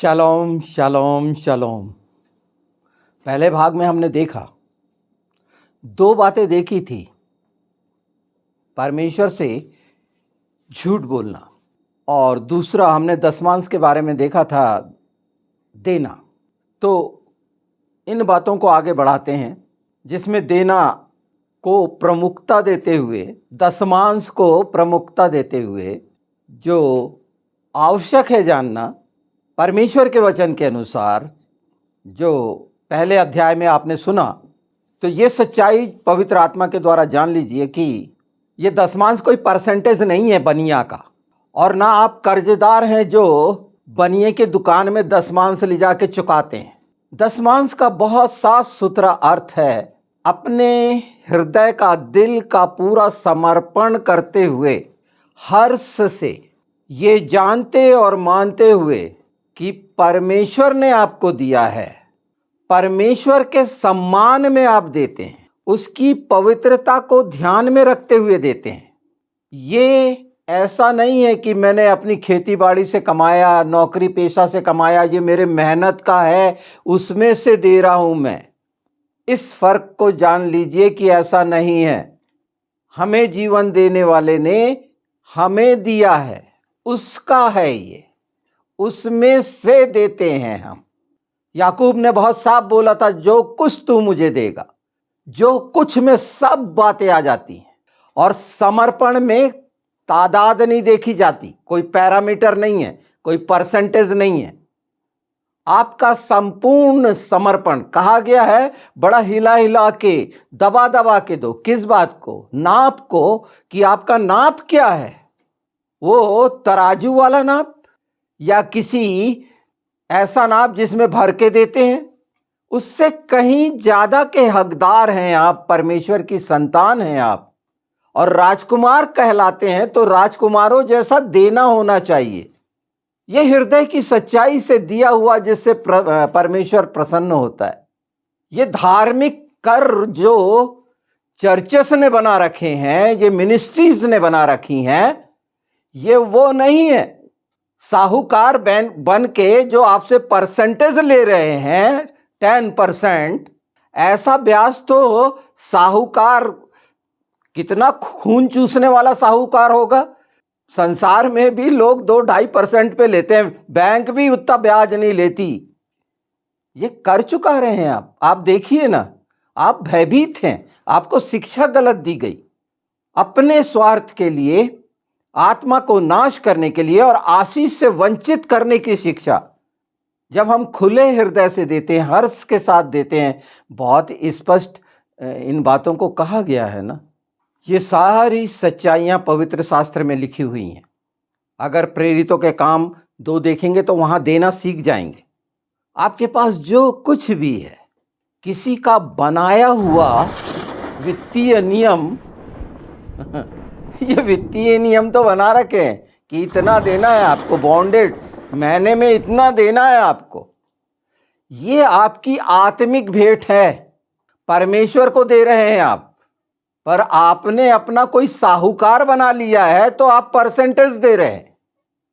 Shalom shalom shalom. पहले भाग में हमने देखा, दो बातें देखी थी। परमेश्वर से झूठ बोलना, और दूसरा हमने दशमांश के बारे में देखा था, देना। तो इन बातों को आगे बढ़ाते हैं, जिसमें देना को प्रमुखता देते हुए, दशमांश को प्रमुखता देते हुए जो आवश्यक है जानना, परमेश्वर के वचन के अनुसार जो पहले अध्याय में आपने सुना, तो ये सच्चाई पवित्र आत्मा के द्वारा जान लीजिए कि ये दशमांश कोई परसेंटेज नहीं है बनिया का, और ना आप कर्जदार हैं जो बनिए के दुकान में दशमांश ले जाके चुकाते हैं। दशमांश का बहुत साफ सुथरा अर्थ है अपने हृदय का, दिल का पूरा समर्पण करते हुए, हर्ष से, ये जानते और मानते हुए कि परमेश्वर ने आपको दिया है, परमेश्वर के सम्मान में आप देते हैं, उसकी पवित्रता को ध्यान में रखते हुए देते हैं। ये ऐसा नहीं है कि मैंने अपनी खेती बाड़ी से कमाया, नौकरी पेशा से कमाया, ये मेरे मेहनत का है, उसमें से दे रहा हूं मैं। इस फर्क को जान लीजिए कि ऐसा नहीं है। हमें जीवन देने वाले ने हमें दिया है, उसका है ये, उसमें से देते हैं हम। याकूब ने बहुत साफ बोला था, जो कुछ तू मुझे देगा, जो कुछ में सब बातें आ जाती हैं। और समर्पण में तादाद नहीं देखी जाती, कोई पैरामीटर नहीं है, कोई परसेंटेज नहीं है। आपका संपूर्ण समर्पण कहा गया है, बड़ा हिला हिला के, दबा दबा के दो। किस बात को? नाप को, कि आपका नाप क्या है। वो तराजू वाला नाप या किसी ऐसा नाप जिसमें भर के देते हैं, उससे कहीं ज्यादा के हकदार हैं आप। परमेश्वर की संतान हैं आप, और राजकुमार कहलाते हैं, तो राजकुमारों जैसा देना होना चाहिए। यह हृदय की सच्चाई से दिया हुआ, जिससे परमेश्वर प्रसन्न होता है। ये धार्मिक कर जो चर्चेस ने बना रखे हैं, ये मिनिस्ट्रीज ने बना रखी हैं, ये वो नहीं है। साहूकार बन के जो आपसे परसेंटेज ले रहे हैं 10%, ऐसा ब्याज तो साहूकार, कितना खून चूसने वाला साहूकार होगा। संसार में भी लोग 2-2.5% पे लेते हैं, बैंक भी उतना ब्याज नहीं लेती। ये कर चुका रहे हैं आप देखिए ना। आप भयभीत हैं, आपको शिक्षा गलत दी गई, अपने स्वार्थ के लिए, आत्मा को नाश करने के लिए और आशीष से वंचित करने की शिक्षा। जब हम खुले हृदय से देते हैं, हर्ष के साथ देते हैं, बहुत स्पष्ट इन बातों को कहा गया है ना। ये सारी सच्चाइयां पवित्र शास्त्र में लिखी हुई हैं। अगर प्रेरितों के काम 2 देखेंगे तो वहां देना सीख जाएंगे। आपके पास जो कुछ भी है, किसी का बनाया हुआ वित्तीय नियम ये वित्तीय नियम तो बना रखे हैं कि इतना देना है आपको, बॉन्डेड, महीने में इतना देना है आपको। ये आपकी आत्मिक भेंट है, परमेश्वर को दे रहे हैं आप। पर आपने अपना कोई साहूकार बना लिया है, तो आप परसेंटेज दे रहे हैं।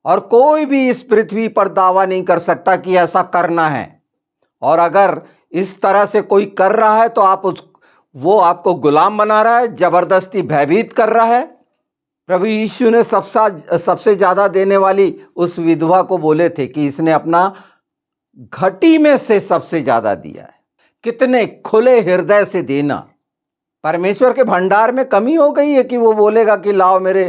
और कोई भी इस पृथ्वी पर दावा नहीं कर सकता कि ऐसा करना है। और अगर इस तरह से कोई कर रहा है, तो वो आपको गुलाम बना रहा है, जबरदस्ती भयभीत कर रहा है। प्रभु यीशु ने सबसे ज्यादा देने वाली उस विधवा को बोले थे कि इसने अपना घटी में से सबसे ज्यादा दिया है। कितने खुले हृदय से देना। परमेश्वर के भंडार में कमी हो गई है कि वो बोलेगा कि लाओ मेरे,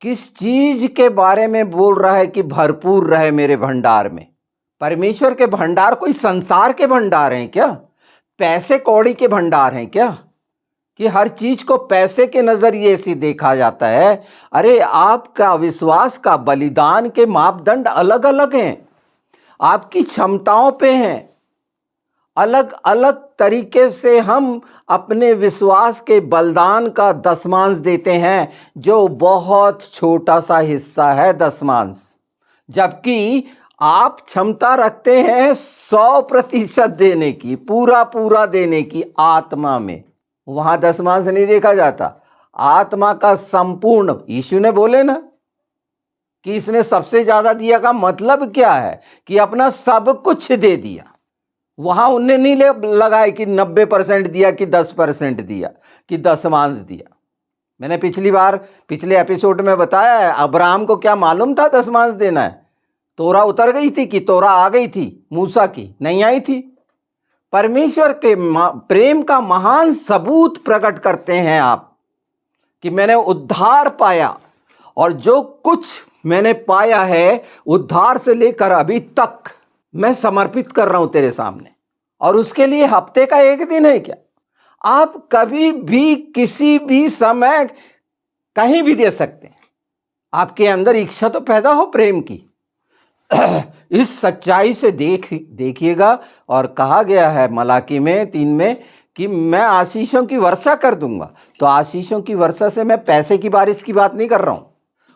किस चीज के बारे में बोल रहा है कि भरपूर रहे मेरे भंडार में। परमेश्वर के भंडार कोई संसार के भंडार हैं क्या? पैसे कौड़ी के भंडार हैं क्या, कि हर चीज को पैसे के नजरिए से देखा जाता है? अरे आपका विश्वास का, बलिदान के मापदंड अलग अलग हैं, आपकी क्षमताओं पे हैं। अलग अलग तरीके से हम अपने विश्वास के बलिदान का दशमांश देते हैं, जो बहुत छोटा सा हिस्सा है दशमांश। जबकि आप क्षमता रखते हैं 100% देने की, पूरा पूरा देने की आत्मा में। वहां दशमांश नहीं देखा जाता, आत्मा का संपूर्ण। यीशु ने बोले ना कि इसने सबसे ज्यादा दिया का मतलब क्या है कि अपना सब कुछ दे दिया। वहां उनने नहीं लगाए कि 90% दिया कि 10% दिया कि दशमांश दिया। मैंने पिछले एपिसोड में बताया है, अब्राहम को क्या मालूम था दशमांश देना है? तोरा उतर गई थी कि तोरा आ गई थी? मूसा की नहीं आई थी। परमेश्वर के प्रेम का महान सबूत प्रकट करते हैं आप कि मैंने उद्धार पाया, और जो कुछ मैंने पाया है उद्धार से लेकर अभी तक मैं समर्पित कर रहा हूं तेरे सामने। और उसके लिए हफ्ते का एक दिन है क्या? आप कभी भी किसी भी समय कहीं भी दे सकते हैं। आपके अंदर इच्छा तो पैदा हो प्रेम की। इस सच्चाई से देखिएगा। और कहा गया है मलाकी में 3 में कि मैं आशीषों की वर्षा कर दूंगा। तो आशीषों की वर्षा से मैं पैसे की बारिश की बात नहीं कर रहा हूं।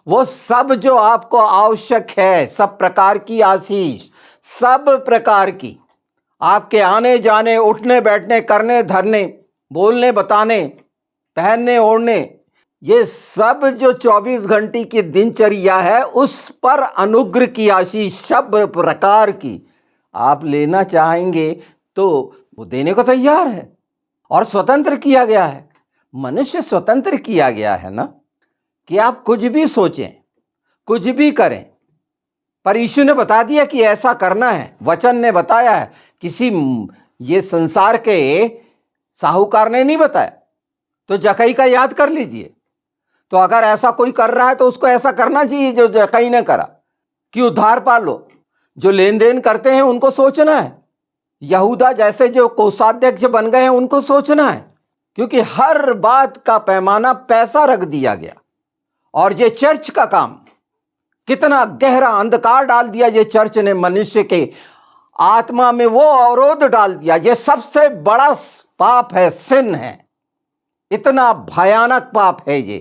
वो सब जो आपको आवश्यक है, सब प्रकार की आशीष, सब प्रकार की, आपके आने जाने, उठने बैठने, करने धरने, बोलने बताने, पहनने ओढ़ने, ये सब जो 24 घंटे की दिनचर्या है उस पर अनुग्रह की आशीष सब प्रकार की आप लेना चाहेंगे तो वो देने को तैयार है। और स्वतंत्र किया गया है, मनुष्य स्वतंत्र किया गया है ना, कि आप कुछ भी सोचें, कुछ भी करें। पर यीशु ने बता दिया कि ऐसा करना है, वचन ने बताया है, किसी ये संसार के साहूकार ने नहीं बताया। तो जकई का याद कर लीजिए। तो अगर ऐसा कोई कर रहा है तो उसको ऐसा करना चाहिए जो जकई ने करा, कि उद्धार पा लो। जो लेन देन करते हैं उनको सोचना है, यहूदा जैसे जो कोषाध्यक्ष बन गए हैं उनको सोचना है, क्योंकि हर बात का पैमाना पैसा रख दिया गया। और ये चर्च का काम, कितना गहरा अंधकार डाल दिया ये चर्च ने मनुष्य के आत्मा में, वो अवरोध डाल दिया। ये सबसे बड़ा पाप है, सिन है, इतना भयानक पाप है ये,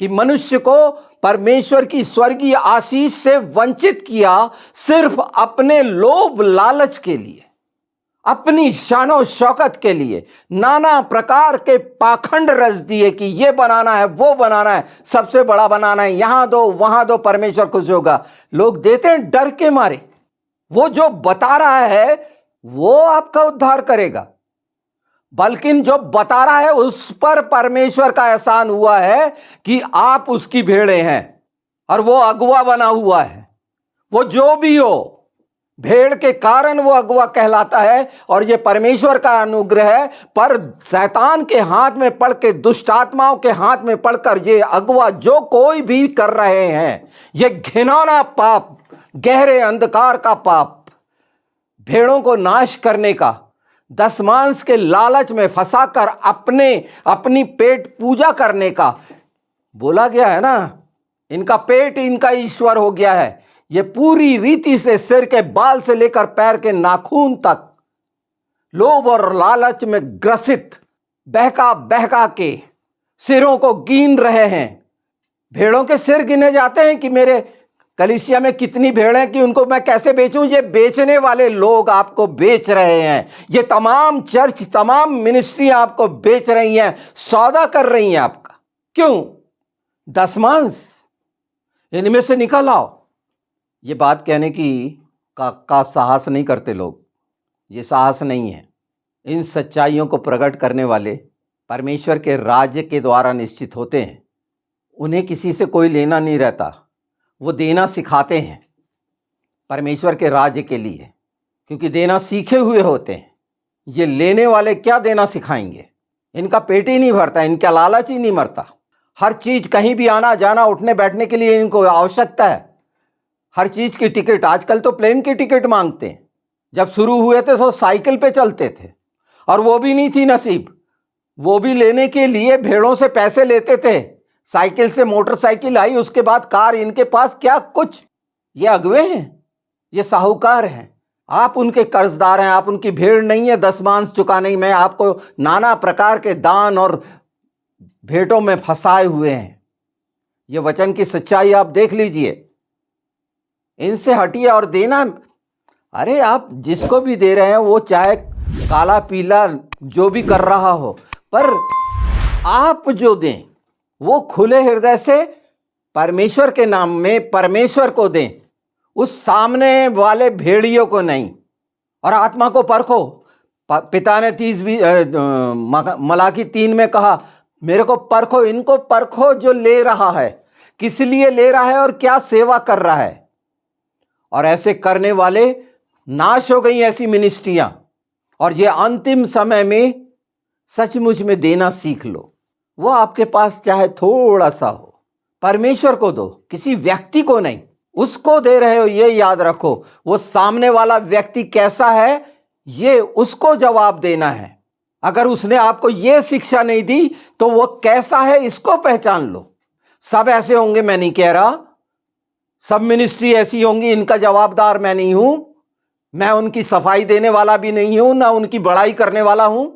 कि मनुष्य को परमेश्वर की स्वर्गीय आशीष से वंचित किया सिर्फ अपने लोभ लालच के लिए, अपनी शानो शौकत के लिए। नाना प्रकार के पाखंड रच दिए कि ये बनाना है, वो बनाना है, सबसे बड़ा बनाना है, यहां दो वहां दो, परमेश्वर खुश होगा। लोग देते हैं डर के मारे। वो जो बता रहा है वो आपका उद्धार करेगा, बल्कि जो बता रहा है उस पर परमेश्वर का एहसान हुआ है कि आप उसकी भेड़ें हैं और वो अगुआ बना हुआ है। वो जो भी हो, भेड़ के कारण वो अगुआ कहलाता है, और ये परमेश्वर का अनुग्रह है। पर शैतान के हाथ में पड़ के, दुष्ट आत्माओं के हाथ में पड़कर ये अगुआ जो कोई भी कर रहे हैं, ये घिनौना पाप, गहरे अंधकार का पाप, भेड़ों को नाश करने का, दशमांश के लालच में फंसाकर अपनी पेट पूजा करने का। बोला गया है ना, इनका पेट इनका ईश्वर हो गया है। ये पूरी रीति से सिर के बाल से लेकर पैर के नाखून तक लोभ और लालच में ग्रसित, बहका बहका के सिरों को गिन रहे हैं। भेड़ों के सिर गिने जाते हैं कि मेरे कलीसिया में कितनी भेड़ हैं कि उनको मैं कैसे बेचूं। ये बेचने वाले लोग आपको बेच रहे हैं। ये तमाम चर्च, तमाम मिनिस्ट्री आपको बेच रही हैं, सौदा कर रही हैं आपका। क्यों? दशमांश इनमें से निकल आओ। ये बात कहने की का साहस नहीं करते लोग। ये साहस नहीं है। इन सच्चाइयों को प्रकट करने वाले परमेश्वर के राज्य के द्वारा निश्चित होते हैं। उन्हें किसी से कोई लेना नहीं रहता, वो देना सिखाते हैं परमेश्वर के राज्य के लिए, क्योंकि देना सीखे हुए होते हैं। ये लेने वाले क्या देना सिखाएंगे? इनका पेट ही नहीं भरता, इनका लालच ही नहीं मरता। हर चीज, कहीं भी आना जाना, उठने बैठने के लिए इनको आवश्यकता है। हर चीज की टिकट, आजकल तो प्लेन की टिकट मांगते हैं। जब शुरू हुए थे तो साइकिल पे चलते थे, और वो भी नहीं थी नसीब। वो भी लेने के लिए भेड़ों से पैसे लेते थे। साइकिल से मोटरसाइकिल आई, उसके बाद कार। इनके पास क्या कुछ, ये अगुए हैं, ये साहूकार हैं। आप उनके कर्जदार हैं, आप उनकी भेड़ नहीं है दशमांश चुकाने में। आपको नाना प्रकार के दान और भेंटों में फंसाए हुए हैं। ये वचन की सच्चाई आप देख लीजिए। इनसे हटिए और देना। अरे आप जिसको भी दे रहे हैं, वो चाहे काला पीला जो भी कर रहा हो, पर आप जो दें वो खुले हृदय से परमेश्वर के नाम में परमेश्वर को दें, उस सामने वाले भेड़ियों को नहीं। और आत्मा को परखो। पिता ने मलाकी 3 में कहा, मेरे को परखो, इनको परखो जो ले रहा है, किस लिए ले रहा है और क्या सेवा कर रहा है। और ऐसे करने वाले नाश हो गई ऐसी मिनिस्ट्रियां। और ये अंतिम समय में सचमुच में देना सीख लो। वो आपके पास चाहे थोड़ा सा हो, परमेश्वर को दो, किसी व्यक्ति को नहीं। उसको दे रहे हो ये याद रखो, वो सामने वाला व्यक्ति कैसा है ये उसको जवाब देना है। अगर उसने आपको ये शिक्षा नहीं दी तो वो कैसा है इसको पहचान लो। सब ऐसे होंगे मैं नहीं कह रहा, सब मिनिस्ट्री ऐसी होंगी, इनका जवाबदार मैं नहीं हूं। मैं उनकी सफाई देने वाला भी नहीं हूं, ना उनकी बड़ाई करने वाला हूं।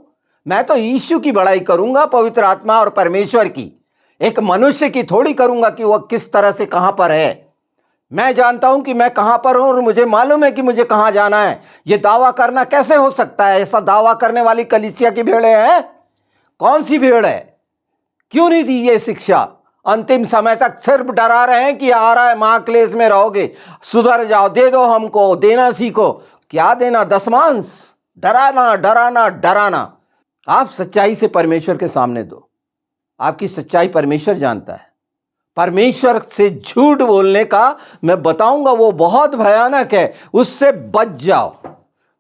मैं तो यीशु की बड़ाई करूंगा, पवित्र आत्मा और परमेश्वर की। एक मनुष्य की थोड़ी करूंगा कि वह किस तरह से कहां पर है। मैं जानता हूं कि मैं कहां पर हूं और मुझे मालूम है कि मुझे कहां जाना है। यह दावा करना कैसे हो सकता है? ऐसा दावा करने वाली कलीसिया की भीड़ है? कौन सी भीड़ है? क्यों नहीं दी ये शिक्षा? अंतिम समय तक सिर्फ डरा रहे हैं कि आ रहा है महाक्लेश में रहोगे, सुधर जाओ, दे दो हमको, देना सीखो। क्या देना? दशमांश? डराना डराना डराना। आप सच्चाई से परमेश्वर के सामने दो। आपकी सच्चाई परमेश्वर जानता है। परमेश्वर से झूठ बोलने का मैं बताऊंगा, वो बहुत भयानक है, उससे बच जाओ।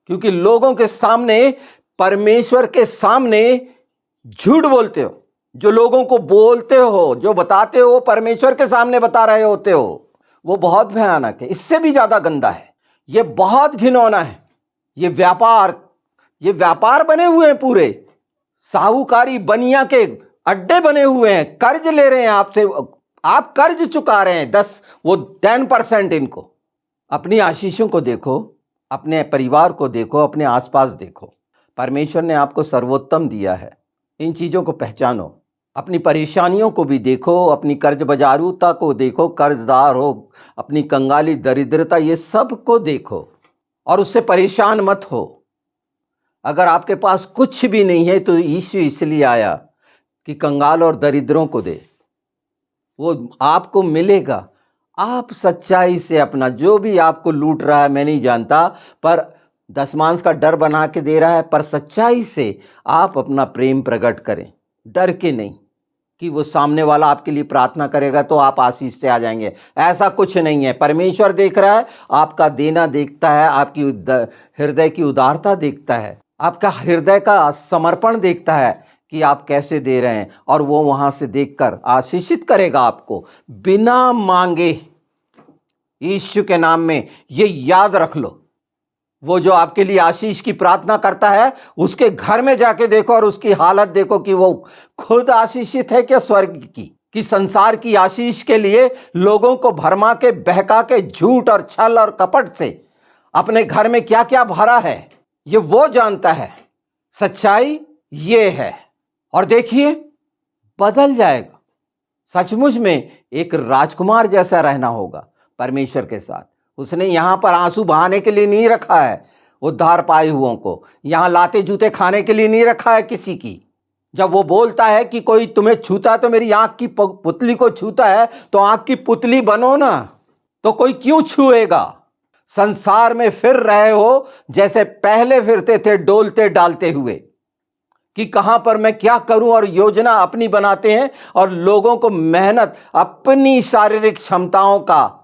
क्योंकि लोगों के सामने, परमेश्वर के सामने झूठ बोलते हो, जो लोगों को बोलते हो, जो बताते हो, परमेश्वर के सामने बता रहे होते हो, वो बहुत भयानक है। इससे भी ज्यादा गंदा है, ये बहुत घिनौना है। ये व्यापार बने हुए हैं, पूरे साहूकारी बनिया के अड्डे बने हुए हैं। कर्ज ले रहे हैं आपसे, आप कर्ज चुका रहे हैं 10%। इनको अपनी आशीषों को देखो, अपने परिवार को देखो, अपने आसपास देखो। परमेश्वर ने आपको सर्वोत्तम दिया है, इन चीज़ों को पहचानो। अपनी परेशानियों को भी देखो, अपनी कर्ज बाजारूता को देखो, कर्जदार हो, अपनी कंगाली दरिद्रता, ये सब को देखो और उससे परेशान मत हो। अगर आपके पास कुछ भी नहीं है तो यीशु इसलिए आया कि कंगाल और दरिद्रों को दे, वो आपको मिलेगा। आप सच्चाई से अपना, जो भी आपको लूट रहा है मैं नहीं जानता, पर दशमांश का डर बना के दे रहा है, पर सच्चाई से आप अपना प्रेम प्रकट करें, डर के नहीं कि वो सामने वाला आपके लिए प्रार्थना करेगा तो आप आशीष से आ जाएंगे। ऐसा कुछ नहीं है। परमेश्वर देख रहा है, आपका देना देखता है, आपकी हृदय की उदारता देखता है, आपका हृदय का समर्पण देखता है कि आप कैसे दे रहे हैं, और वो वहां से देखकर आशीषित करेगा आपको बिना मांगे। यीशु के नाम में ये याद रख लो। वो जो आपके लिए आशीष की प्रार्थना करता है, उसके घर में जाके देखो और उसकी हालत देखो कि वो खुद आशीषित है क्या स्वर्ग की, कि संसार की आशीष के लिए लोगों को भरमा के, बहका के, झूठ और छल और कपट से अपने घर में क्या क्या भरा है, ये वो जानता है। सच्चाई ये है। और देखिए, बदल जाएगा। सचमुच में एक राजकुमार जैसा रहना होगा परमेश्वर के साथ। उसने यहां पर आंसू बहाने के लिए नहीं रखा है उद्धार पाए हुओं को, यहां लाते जूते खाने के लिए नहीं रखा है किसी की। जब वो बोलता है कि कोई तुम्हें छूता है तो मेरी आंख की पुतली को छूता है, तो आंख की पुतली बनो ना, तो कोई क्यों छुएगा? संसार में फिर रहे हो जैसे पहले फिरते थे, डोलते डालते हुए, कि कहां पर मैं क्या करूं, और योजना अपनी बनाते हैं और लोगों को मेहनत, अपनी शारीरिक क्षमताओं का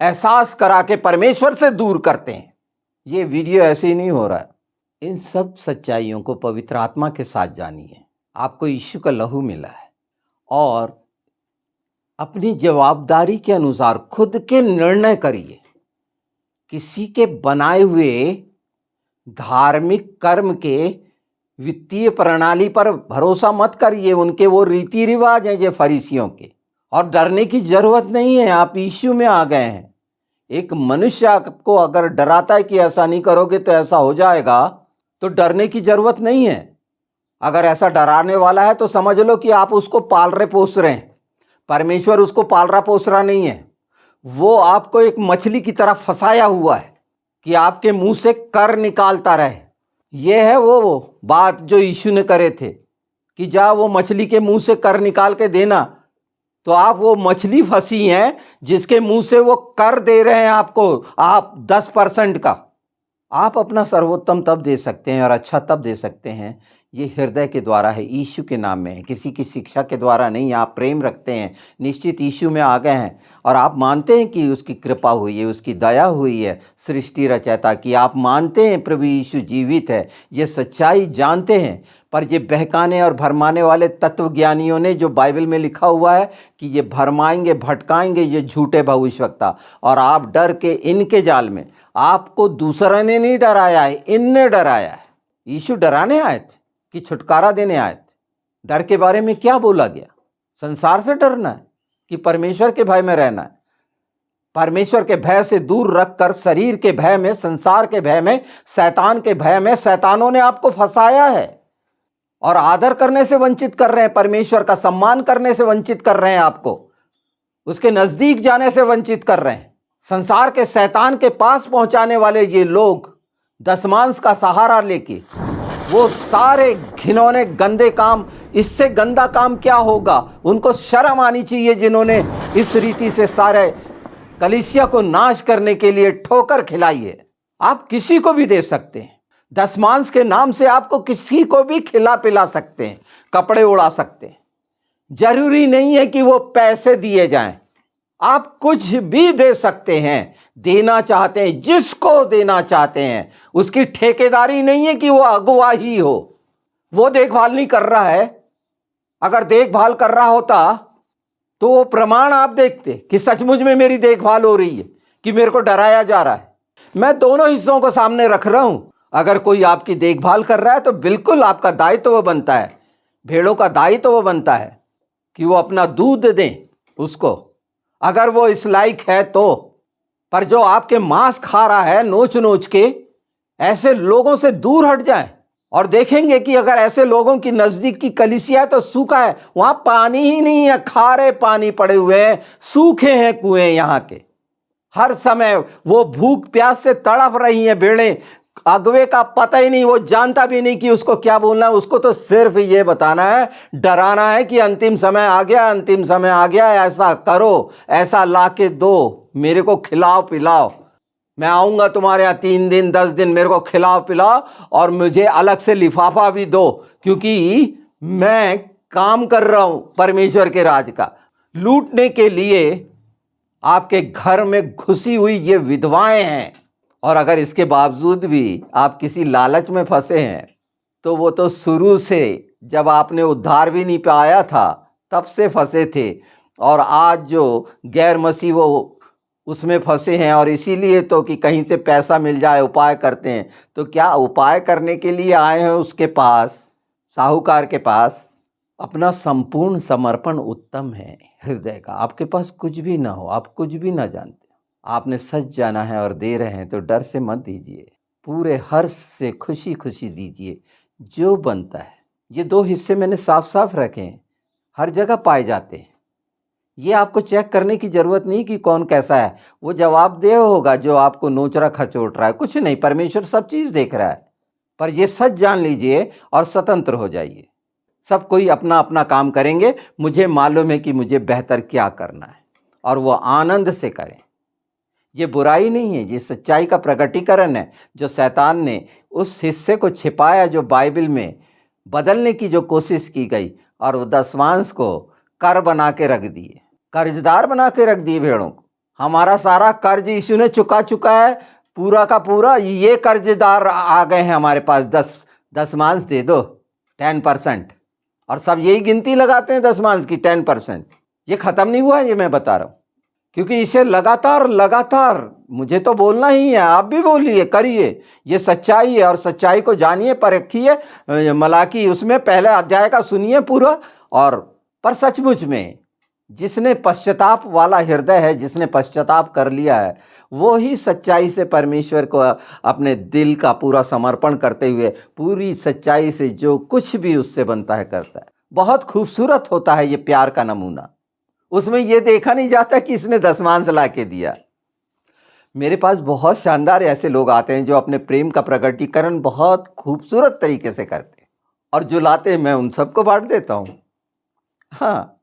एहसास करा के परमेश्वर से दूर करते हैं। ये वीडियो ऐसे ही नहीं हो रहा है। इन सब सच्चाइयों को पवित्र आत्मा के साथ जानिए। आपको यीशु का लहू मिला है, और अपनी जवाबदारी के अनुसार खुद के निर्णय करिए। किसी के बनाए हुए धार्मिक कर्म के वित्तीय प्रणाली पर भरोसा मत करिए। उनके वो रीति रिवाज हैं जो फरीसियों के। और डरने की जरूरत नहीं है, आप यीशु में आ गए हैं। एक मनुष्य आपको अगर डराता है कि ऐसा नहीं करोगे तो ऐसा हो जाएगा, तो डरने की जरूरत नहीं है। अगर ऐसा डराने वाला है तो समझ लो कि आप उसको पाल रहे पोस रहे हैं। परमेश्वर उसको पाल रहा पोस रहा नहीं है। वो आपको एक मछली की तरह फंसाया हुआ है कि आपके मुंह से कर निकालता रहे। ये है वो बात जो यीशु ने करे थे कि जा वो मछली के मुंह से कर निकाल के देना, तो आप वो मछली फंसी हैं जिसके मुंह से वो कर दे रहे हैं आपको, आप 10% का। आप अपना सर्वोत्तम तब दे सकते हैं और अच्छा तब दे सकते हैं, ये हृदय के द्वारा है, यीशु के नाम में है, किसी की शिक्षा के द्वारा नहीं। आप प्रेम रखते हैं, निश्चित यीशु में आ गए हैं और आप मानते हैं कि उसकी कृपा हुई है, उसकी दया हुई है सृष्टि रचयिता की। आप मानते हैं प्रभु यीशु जीवित है, ये सच्चाई जानते हैं। पर ये बहकाने और भरमाने वाले तत्वज्ञानियों ने, जो बाइबल में लिखा हुआ है कि ये भरमाएंगे भटकाएंगे, ये झूठे भविष्यवक्ता, और आप डर के इनके जाल में, आपको दूसरा ने नहीं डराया है, इनने डराया है। यीशु डराने आए थे कि छुटकारा देने आए थे? डर के बारे में क्या बोला गया? संसार से डरना है कि परमेश्वर के भय में रहना है? परमेश्वर के भय से दूर रखकर शरीर के भय में, संसार के भय में, शैतान के भय में शैतानों ने आपको फंसाया है और आदर करने से वंचित कर रहे हैं, परमेश्वर का सम्मान करने से वंचित कर रहे हैं, आपको उसके नजदीक जाने से वंचित कर रहे हैं। संसार के शैतान के पास पहुंचाने वाले ये लोग दशमांश का सहारा लेके, वो सारे घिनौने गंदे काम, इससे गंदा काम क्या होगा? उनको शर्म आनी चाहिए जिन्होंने इस रीति से सारे कलीसिया को नाश करने के लिए ठोकर खिलाई है। आप किसी को भी दे सकते हैं, दशमांश के नाम से आपको किसी को भी खिला पिला सकते हैं, कपड़े उड़ा सकते हैं। जरूरी नहीं है कि वो पैसे दिए जाएं, आप कुछ भी दे सकते हैं। देना चाहते हैं, जिसको देना चाहते हैं, उसकी ठेकेदारी नहीं है कि वो अगुवा ही हो। वो देखभाल नहीं कर रहा है, अगर देखभाल कर रहा होता तो वो प्रमाण आप देखते कि सचमुच में मेरी देखभाल हो रही है कि मेरे को डराया जा रहा है। मैं दोनों हिस्सों को सामने रख रहा हूं। अगर कोई आपकी देखभाल कर रहा है तो बिल्कुल आपका दायित्व वो बनता है, भेड़ों का दायित्व वो बनता है कि वो अपना दूध दें उसको, अगर वो इस लायक है तो। पर जो आपके मांस खा रहा है नोच नोच के, ऐसे लोगों से दूर हट जाएं। और देखेंगे कि अगर ऐसे लोगों की नजदीक की कलीसिया है तो सूखा है, वहां पानी ही नहीं है, खारे पानी पड़े हुए हैं, सूखे हैं कुएं यहां के। हर समय वो भूख प्यास से तड़प रही हैं भेड़ें। अगवे का पता ही नहीं, वो जानता भी नहीं कि उसको क्या बोलना है। उसको तो सिर्फ ये बताना है, डराना है कि अंतिम समय आ गया, अंतिम समय आ गया, ऐसा करो, ऐसा ला के दो, मेरे को खिलाओ पिलाओ, मैं आऊंगा तुम्हारे यहाँ 3 दिन 10 दिन, मेरे को खिलाओ पिलाओ और मुझे अलग से लिफाफा भी दो, क्योंकि मैं काम कर रहा हूं परमेश्वर के राज का। लूटने के लिए आपके घर में घुसी हुई ये विधवाएं हैं। और अगर इसके बावजूद भी आप किसी लालच में फंसे हैं तो वो तो शुरू से, जब आपने उद्धार भी नहीं पाया था तब से फंसे थे, और आज जो गैर मसीह वो उसमें फंसे हैं। और इसीलिए तो कि कहीं से पैसा मिल जाए उपाय करते हैं। तो क्या उपाय करने के लिए आए हैं उसके पास, साहूकार के पास? अपना संपूर्ण समर्पण उत्तम है हृदय का। आपके पास कुछ भी ना हो, आप कुछ भी ना जानते, आपने सच जाना है और दे रहे हैं तो डर से मत दीजिए, पूरे हर्ष से खुशी खुशी दीजिए जो बनता है। ये 2 हिस्से मैंने साफ साफ रखे हैं, हर जगह पाए जाते हैं। ये आपको चेक करने की जरूरत नहीं कि कौन कैसा है, वो जवाबदेह होगा जो आपको नोच रहा खचोट रहा है। कुछ नहीं, परमेश्वर सब चीज देख रहा है। पर ये सच जान लीजिए और स्वतंत्र हो जाइए। सब कोई अपना अपना काम करेंगे, मुझे मालूम है कि मुझे बेहतर क्या करना है, और वो आनंद से करें। ये बुराई नहीं है, ये सच्चाई का प्रकटीकरण है। जो शैतान ने उस हिस्से को छिपाया जो बाइबल में बदलने की जो कोशिश की गई, और वो दशमांश को कर बना के रख दिए, कर्जदार बना के रख दिए भेड़ों को। हमारा सारा कर्ज यीशु ने चुका है, पूरा का पूरा। ये कर्जदार आ गए हैं हमारे पास, दशमांश दे दो 10%, और सब यही गिनती लगाते हैं दशमांश की 10%। ये खत्म नहीं हुआ, ये मैं बता रहा हूं, क्योंकि इसे लगातार मुझे तो बोलना ही है, आप भी बोलिए, करिए। ये सच्चाई है और सच्चाई को जानिए, परखिए। मलाकी उसमें पहले अध्याय का सुनिए पूरा। और पर सचमुच में जिसने पश्चाताप वाला हृदय है, जिसने पश्चाताप कर लिया है, वो ही सच्चाई से परमेश्वर को अपने दिल का पूरा समर्पण करते हुए पूरी सच्चाई से जो कुछ भी उससे बनता है करता है। बहुत खूबसूरत होता है ये प्यार का नमूना। उसमें ये देखा नहीं जाता कि इसने दशमांश ला के दिया। मेरे पास बहुत शानदार ऐसे लोग आते हैं जो अपने प्रेम का प्रकटीकरण बहुत खूबसूरत तरीके से करते हैं, और जो लाते हैं मैं उन सबको बांट देता हूँ। हाँ,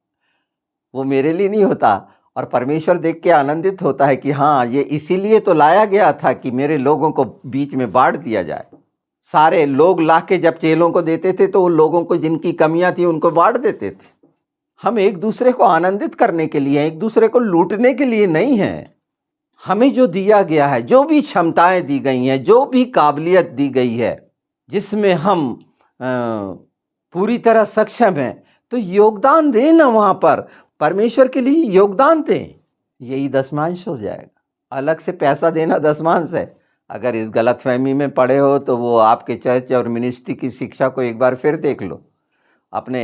वो मेरे लिए नहीं होता। और परमेश्वर देख के आनंदित होता है कि हाँ, ये इसीलिए तो लाया गया था कि मेरे लोगों को बीच में बांट दिया जाए। सारे लोग ला के जब चेलों को देते थे तो उन लोगों को जिनकी कमियां थी उनको बांट देते थे। हम एक दूसरे को आनंदित करने के लिए, एक दूसरे को लूटने के लिए नहीं है। हमें जो दिया गया है, जो भी क्षमताएं दी गई हैं, जो भी काबिलियत दी गई है, जिसमें हम पूरी तरह सक्षम हैं, तो योगदान दें ना, वहाँ पर परमेश्वर के लिए योगदान दें। यही दशमांश हो जाएगा। अलग से पैसा देना दशमांश है। अगर इस गलतफहमी में पड़े हो तो वो आपके चर्च और मिनिस्ट्री की शिक्षा को एक बार फिर देख लो। अपने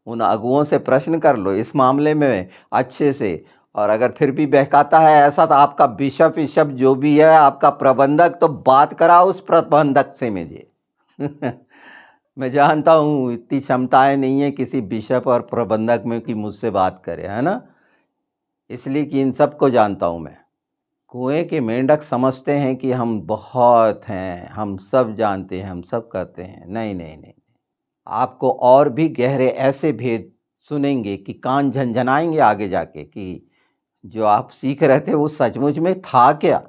उन अगुओं से प्रश्न कर लो इस मामले में अच्छे से। और अगर फिर भी बहकाता है ऐसा, तो आपका बिशप विशप जो भी है, आपका प्रबंधक, तो बात कराओ उस प्रबंधक से मुझे। मैं जानता हूँ इतनी क्षमताएं नहीं है किसी बिशप और प्रबंधक में कि मुझसे बात करे, है ना, इसलिए कि इन सबको जानता हूँ मैं। कुएं के मेंढक समझते हैं कि हम बहुत हैं, हम सब जानते हैं, हम सब करते हैं। नहीं नहीं नहीं, आपको और भी गहरे ऐसे भेद सुनेंगे कि कान झनझनाएंगे आगे जाके कि जो आप सीख रहे थे वो सचमुच में था क्या।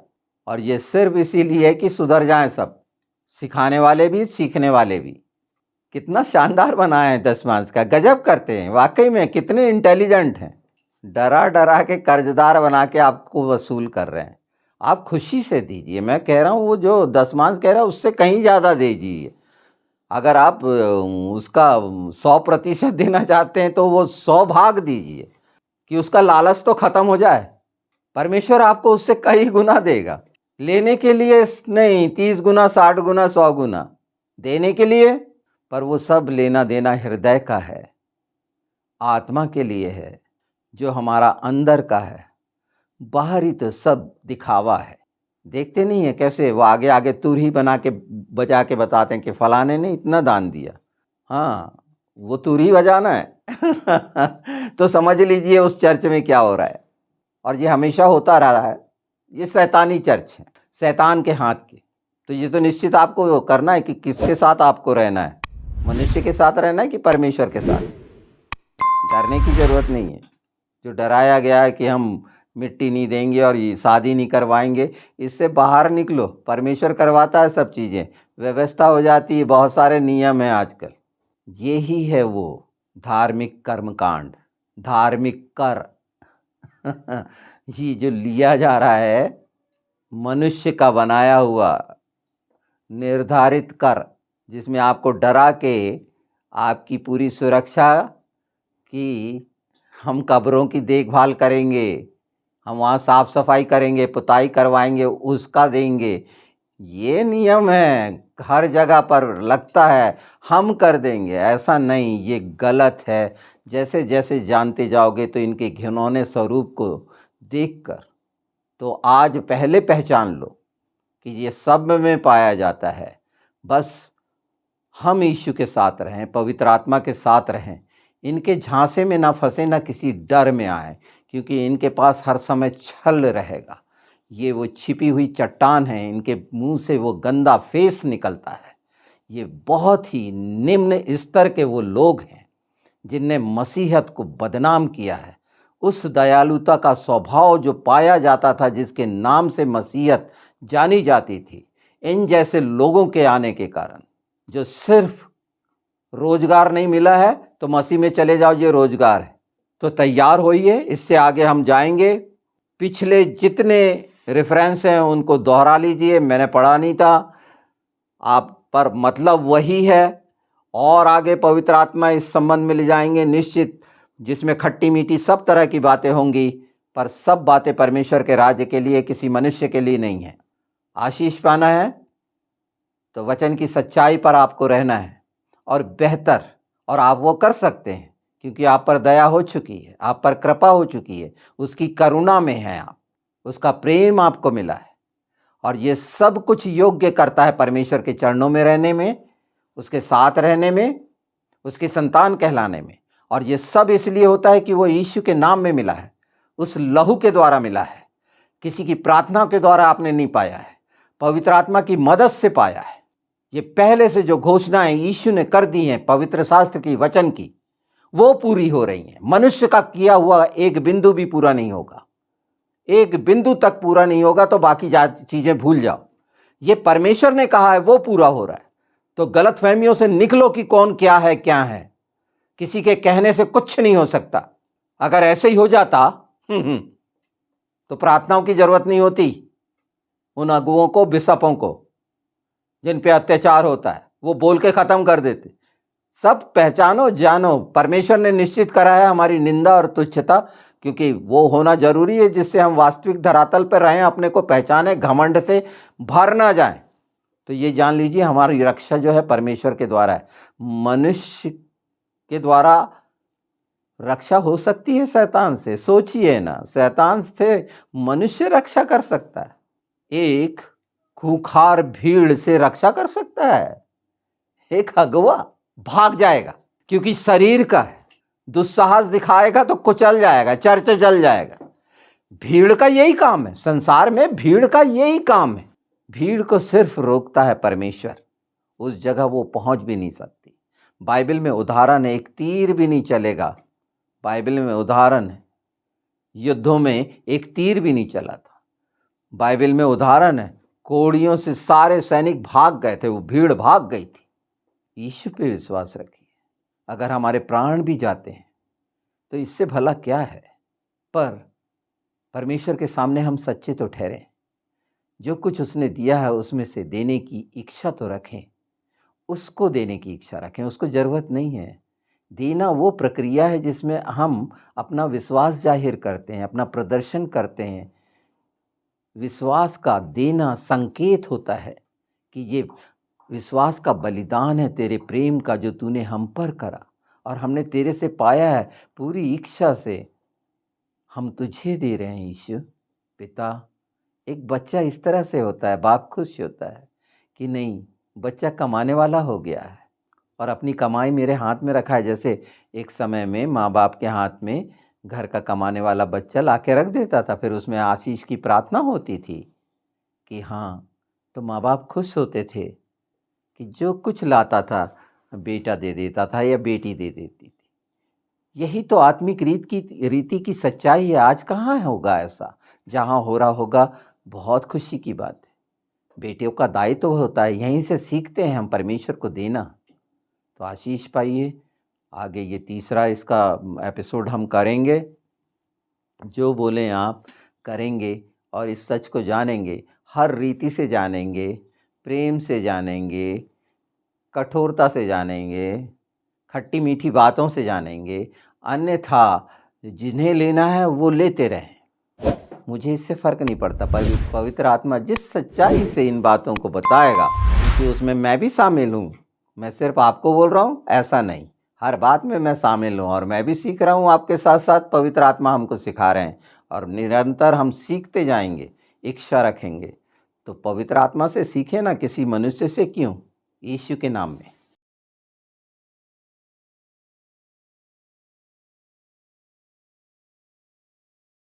और ये सिर्फ इसीलिए है कि सुधर जाएं सब, सिखाने वाले भी, सीखने वाले भी। कितना शानदार बनाया है दशमांश का, गजब करते हैं वाकई में, कितने इंटेलिजेंट हैं। डरा डरा के कर्जदार बना के आपको वसूल कर रहे हैं। आप खुशी से दीजिए, मैं कह रहा हूँ वो जो दशमांश कह रहा है उससे कहीं ज़्यादा दीजिए। अगर आप उसका 100% देना चाहते हैं तो वो 100 भाग दीजिए कि उसका लालच तो खत्म हो जाए। परमेश्वर आपको उससे कई गुना देगा। लेने के लिए नहीं, 30 गुना, 60 गुना, 100 गुना देने के लिए। पर वो सब लेना देना हृदय का है, आत्मा के लिए है, जो हमारा अंदर का है। बाहरी तो सब दिखावा है। देखते नहीं है कैसे वो आगे आगे तुरही बना के बजा के बताते हैं कि फलाने ने इतना दान दिया। हाँ, वो तुरही बजाना है। तो समझ लीजिए उस चर्च में क्या हो रहा है। और ये हमेशा होता रहा है। ये शैतानी चर्च है, शैतान के हाथ की। तो ये तो निश्चित आपको करना है कि किसके साथ आपको रहना है, मनुष्य के साथ रहना है कि परमेश्वर के साथ। डरने की ज़रूरत नहीं है। जो डराया गया है कि हम मिट्टी नहीं देंगे और ये शादी नहीं करवाएंगे, इससे बाहर निकलो। परमेश्वर करवाता है सब चीज़ें, व्यवस्था हो जाती है, बहुत सारे नियम हैं आजकल। यही है वो धार्मिक कर्मकांड, धार्मिक कर। ये जो लिया जा रहा है मनुष्य का बनाया हुआ निर्धारित कर, जिसमें आपको डरा के आपकी पूरी सुरक्षा की, हम कब्रों की देखभाल करेंगे, हम वहाँ साफ सफाई करेंगे, पुताई करवाएंगे, उसका देंगे। ये नियम है, हर जगह पर लगता है हम कर देंगे, ऐसा नहीं, ये गलत है। जैसे जैसे जानते जाओगे तो इनके घिनौने स्वरूप को देखकर तो आज पहले पहचान लो कि ये सब में पाया जाता है। बस हम यीशु के साथ रहें, पवित्र आत्मा के साथ रहें, इनके झांसे में ना फंसे, ना किसी डर में आए, क्योंकि इनके पास हर समय छल रहेगा। ये वो छिपी हुई चट्टान है, इनके मुंह से वो गंदा फेस निकलता है। ये बहुत ही निम्न स्तर के वो लोग हैं जिनने मसीहत को बदनाम किया है। उस दयालुता का स्वभाव जो पाया जाता था, जिसके नाम से मसीहत जानी जाती थी, इन जैसे लोगों के आने के कारण, जो सिर्फ रोजगार नहीं मिला है तो मसीह में चले जाओ, ये रोजगार है, तो तैयार होइए, इससे आगे हम जाएंगे। पिछले जितने रेफरेंस हैं उनको दोहरा लीजिए, मैंने पढ़ा नहीं था आप, पर मतलब वही है। और आगे पवित्र आत्मा इस संबंध में ले जाएंगे निश्चित, जिसमें खट्टी मीठी सब तरह की बातें होंगी, पर सब बातें परमेश्वर के राज्य के लिए, किसी मनुष्य के लिए नहीं है। आशीष पाना है तो वचन की सच्चाई पर आपको रहना है और बेहतर, और आप वो कर सकते हैं क्योंकि आप पर दया हो चुकी है, आप पर कृपा हो चुकी है, उसकी करुणा में है आप, उसका प्रेम आपको मिला है। और ये सब कुछ योग्य करता है परमेश्वर के चरणों में रहने में, उसके साथ रहने में, उसकी संतान कहलाने में। और ये सब इसलिए होता है कि वो यीशु के नाम में मिला है, उस लहू के द्वारा मिला है। किसी की प्रार्थना के द्वारा आपने नहीं पाया है, पवित्र आत्मा की मदद से पाया है। ये पहले से जो घोषणाएं यीशु ने कर दी हैं पवित्र शास्त्र की, वचन की, वो पूरी हो रही हैं। मनुष्य का किया हुआ एक बिंदु भी पूरा नहीं होगा, एक बिंदु तक पूरा नहीं होगा तो बाकी चीजें भूल जाओ। ये परमेश्वर ने कहा है, वो पूरा हो रहा है। तो गलतफहमियों से निकलो कि कौन क्या है क्या है। किसी के कहने से कुछ नहीं हो सकता। अगर ऐसे ही हो जाता तो प्रार्थनाओं की जरूरत नहीं होती। उन अगुओं को, बिशपों को, जिन पे अत्याचार होता है, वो बोल के खत्म कर देते। सब पहचानो, जानो, परमेश्वर ने निश्चित करा है हमारी निंदा और तुच्छता, क्योंकि वो होना जरूरी है जिससे हम वास्तविक धरातल पर रहें, अपने को पहचाने, घमंड से भर ना जाएं। तो ये जान लीजिए, हमारी रक्षा जो है परमेश्वर के द्वारा है। मनुष्य के द्वारा रक्षा हो सकती है शैतान से? सोचिए ना, शैतान से मनुष्य रक्षा कर सकता है? एक खूंखार भीड़ से रक्षा कर सकता है? एक अगवा भाग जाएगा क्योंकि शरीर का है, दुस्साहस दिखाएगा तो कुचल जाएगा, चर्च जल जाएगा। भीड़ का यही काम है, संसार में भीड़ का यही काम है। भीड़ को सिर्फ रोकता है परमेश्वर, उस जगह वो पहुंच भी नहीं सकती। बाइबल में उदाहरण है, एक तीर भी नहीं चलेगा। बाइबल में उदाहरण है, युद्धों में एक तीर भी नहीं चला था। बाइबल में उदाहरण है, कोड़ियों से सारे सैनिक भाग गए थे, वो भीड़ भाग गई थी। यीशु पे विश्वास रखिए, अगर हमारे प्राण भी जाते हैं तो इससे भला क्या है। पर परमेश्वर के सामने हम सच्चे तो ठहरें, जो कुछ उसने दिया है उसमें से देने की इच्छा तो रखें, उसको देने की इच्छा रखें। उसको ज़रूरत नहीं है। देना वो प्रक्रिया है जिसमें हम अपना विश्वास जाहिर करते हैं, अपना प्रदर्शन करते हैं। विश्वास का देना संकेत होता है कि ये विश्वास का बलिदान है तेरे प्रेम का, जो तूने हम पर करा और हमने तेरे से पाया है। पूरी इच्छा से हम तुझे दे रहे हैं यीशु। पिता, एक बच्चा इस तरह से होता है, बाप खुश होता है कि नहीं, बच्चा कमाने वाला हो गया है और अपनी कमाई मेरे हाथ में रखा है। जैसे एक समय में माँ बाप के हाथ में घर का कमाने वाला बच्चा ला के रख देता था, फिर उसमें आशीष की प्रार्थना होती थी कि हाँ, तो माँ बाप खुश होते थे कि जो कुछ लाता था बेटा दे देता था या बेटी दे देती थी। यही तो आत्मिक रीति की सच्चाई है। आज कहाँ होगा ऐसा? जहाँ हो रहा होगा बहुत खुशी की बात है। बेटियों का दायित्व तो होता है, यहीं से सीखते हैं हम परमेश्वर को देना। तो आशीष पाइए। आगे ये तीसरा इसका एपिसोड हम करेंगे। जो बोलें आप करेंगे और इस सच को जानेंगे, हर रीति से जानेंगे, प्रेम से जानेंगे, कठोरता से जानेंगे, खट्टी मीठी बातों से जानेंगे। अन्यथा जिन्हें लेना है वो लेते रहें, मुझे इससे फ़र्क नहीं पड़ता। पर पवित्र आत्मा जिस सच्चाई से इन बातों को बताएगा कि उसमें मैं भी शामिल हूँ। मैं सिर्फ आपको बोल रहा हूँ ऐसा नहीं, हर बात में मैं शामिल हूँ और मैं भी सीख रहा हूँ आपके साथ साथ। पवित्र आत्मा हमको सिखा रहे हैं और निरंतर हम सीखते जाएंगे, इच्छा रखेंगे। तो पवित्र आत्मा से सीखें ना, किसी मनुष्य से क्यों। यीशु के नाम में।